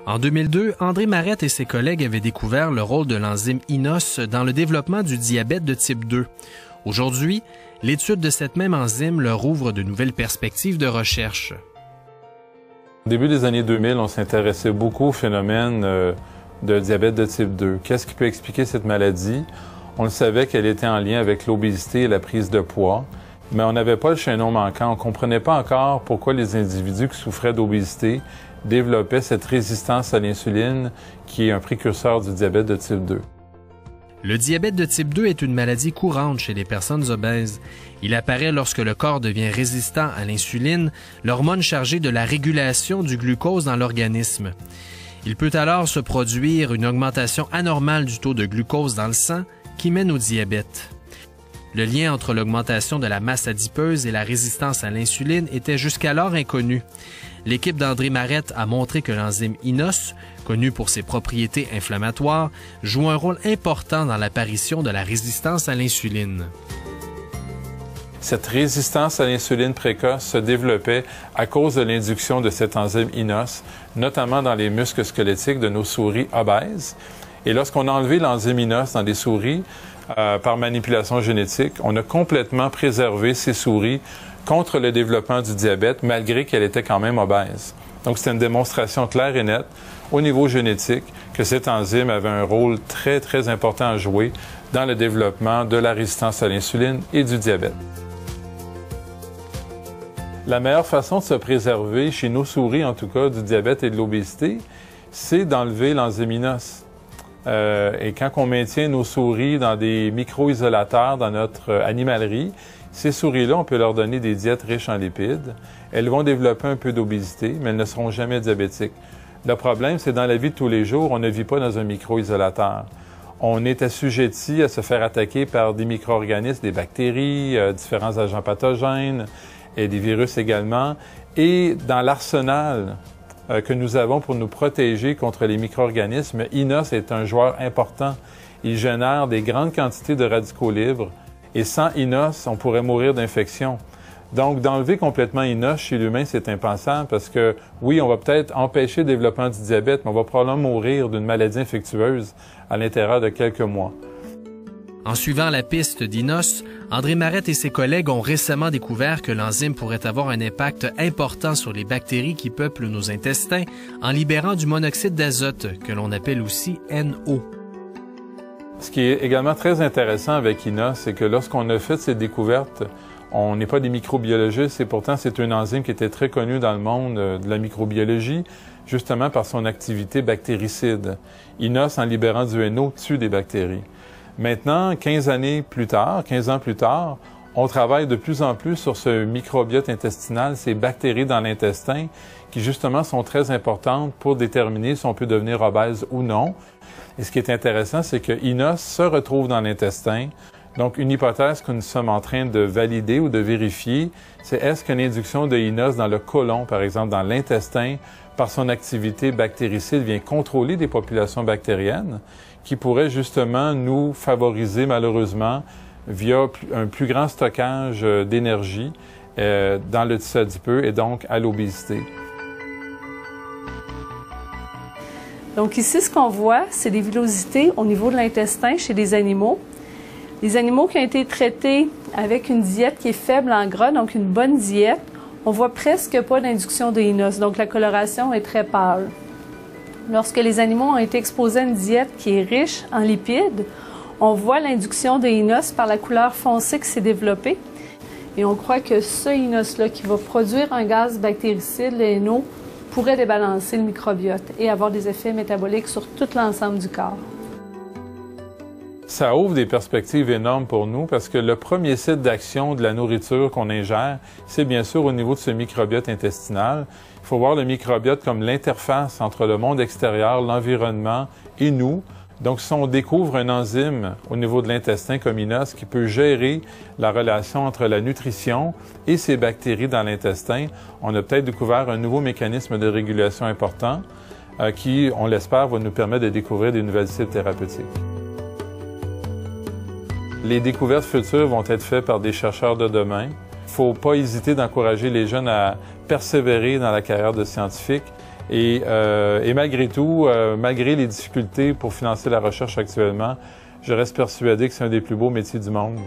En 2002, André Marette et ses collègues avaient découvert le rôle de l'enzyme INOS dans le développement du diabète de type 2. Aujourd'hui, l'étude de cette même enzyme leur ouvre de nouvelles perspectives de recherche. Au début des années 2000, on s'intéressait beaucoup au phénomène de diabète de type 2. Qu'est-ce qui peut expliquer cette maladie? On le savait qu'elle était en lien avec l'obésité et la prise de poids, mais on n'avait pas le chaînon manquant. On ne comprenait pas encore pourquoi les individus qui souffraient d'obésité développaient cette résistance à l'insuline qui est un précurseur du diabète de type 2. Le diabète de type 2 est une maladie courante chez les personnes obèses. Il apparaît lorsque le corps devient résistant à l'insuline, l'hormone chargée de la régulation du glucose dans l'organisme. Il peut alors se produire une augmentation anormale du taux de glucose dans le sang qui mène au diabète. Le lien entre l'augmentation de la masse adipeuse et la résistance à l'insuline était jusqu'alors inconnu. L'équipe d'André Marette a montré que l'enzyme INOS, connue pour ses propriétés inflammatoires, joue un rôle important dans l'apparition de la résistance à l'insuline. Cette résistance à l'insuline précoce se développait à cause de l'induction de cette enzyme INOS, notamment dans les muscles squelettiques de nos souris obèses. Et lorsqu'on a enlevé l'enzyme INOS dans des souris, par manipulation génétique, on a complètement préservé ces souris contre le développement du diabète, malgré qu'elles étaient quand même obèses. Donc, c'était une démonstration claire et nette, au niveau génétique, que cette enzyme avait un rôle très, très important à jouer dans le développement de la résistance à l'insuline et du diabète. La meilleure façon de se préserver, chez nos souris en tout cas, du diabète et de l'obésité, c'est d'enlever l'enzyme INOS. Et quand on maintient nos souris dans des micro-isolateurs dans notre animalerie, ces souris-là, on peut leur donner des diètes riches en lipides. Elles vont développer un peu d'obésité, mais elles ne seront jamais diabétiques. Le problème, c'est dans la vie de tous les jours, on ne vit pas dans un micro-isolateur. On est assujetti à se faire attaquer par des micro-organismes, des bactéries, différents agents pathogènes et des virus également. Et dans l'arsenal que nous avons pour nous protéger contre les micro-organismes, INOS est un joueur important. Il génère des grandes quantités de radicaux libres et sans INOS, on pourrait mourir d'infection. Donc, d'enlever complètement INOS chez l'humain, c'est impensable parce que, oui, on va peut-être empêcher le développement du diabète, mais on va probablement mourir d'une maladie infectieuse à l'intérieur de quelques mois. En suivant la piste d'INOS, André Marette et ses collègues ont récemment découvert que l'enzyme pourrait avoir un impact important sur les bactéries qui peuplent nos intestins en libérant du monoxyde d'azote, que l'on appelle aussi NO. Ce qui est également très intéressant avec INOS, c'est que lorsqu'on a fait ces découvertes, on n'est pas des microbiologistes et pourtant c'est une enzyme qui était très connue dans le monde de la microbiologie, justement par son activité bactéricide. INOS, en libérant du NO, tue des bactéries. Maintenant, 15 ans plus tard, on travaille de plus en plus sur ce microbiote intestinal, ces bactéries dans l'intestin, qui justement sont très importantes pour déterminer si on peut devenir obèse ou non. Et ce qui est intéressant, c'est que INOS se retrouve dans l'intestin. Donc, une hypothèse que nous sommes en train de valider ou de vérifier, c'est est-ce qu'une induction de INOS dans le côlon, par exemple dans l'intestin, par son activité bactéricide, vient contrôler des populations bactériennes qui pourraient justement nous favoriser malheureusement via un plus grand stockage d'énergie dans le tissu adipeux et donc à l'obésité. Donc ici, ce qu'on voit, c'est des villosités au niveau de l'intestin chez les animaux. Les animaux qui ont été traités avec une diète qui est faible en gras, donc une bonne diète, on voit presque pas d'induction de INOS, donc la coloration est très pâle. Lorsque les animaux ont été exposés à une diète qui est riche en lipides, on voit l'induction de INOS par la couleur foncée qui s'est développée. Et on croit que ce INOS-là, qui va produire un gaz bactéricide, le NO, pourrait débalancer le microbiote et avoir des effets métaboliques sur tout l'ensemble du corps. Ça ouvre des perspectives énormes pour nous parce que le premier site d'action de la nourriture qu'on ingère, c'est bien sûr au niveau de ce microbiote intestinal. Il faut voir le microbiote comme l'interface entre le monde extérieur, l'environnement et nous. Donc, si on découvre une enzyme au niveau de l'intestin comme INOS qui peut gérer la relation entre la nutrition et ces bactéries dans l'intestin, on a peut-être découvert un nouveau mécanisme de régulation important qui, on l'espère, va nous permettre de découvrir des nouvelles cibles thérapeutiques. Les découvertes futures vont être faites par des chercheurs de demain. Il ne faut pas hésiter d'encourager les jeunes à persévérer dans la carrière de scientifique Et malgré tout, malgré les difficultés pour financer la recherche actuellement, je reste persuadé que c'est un des plus beaux métiers du monde.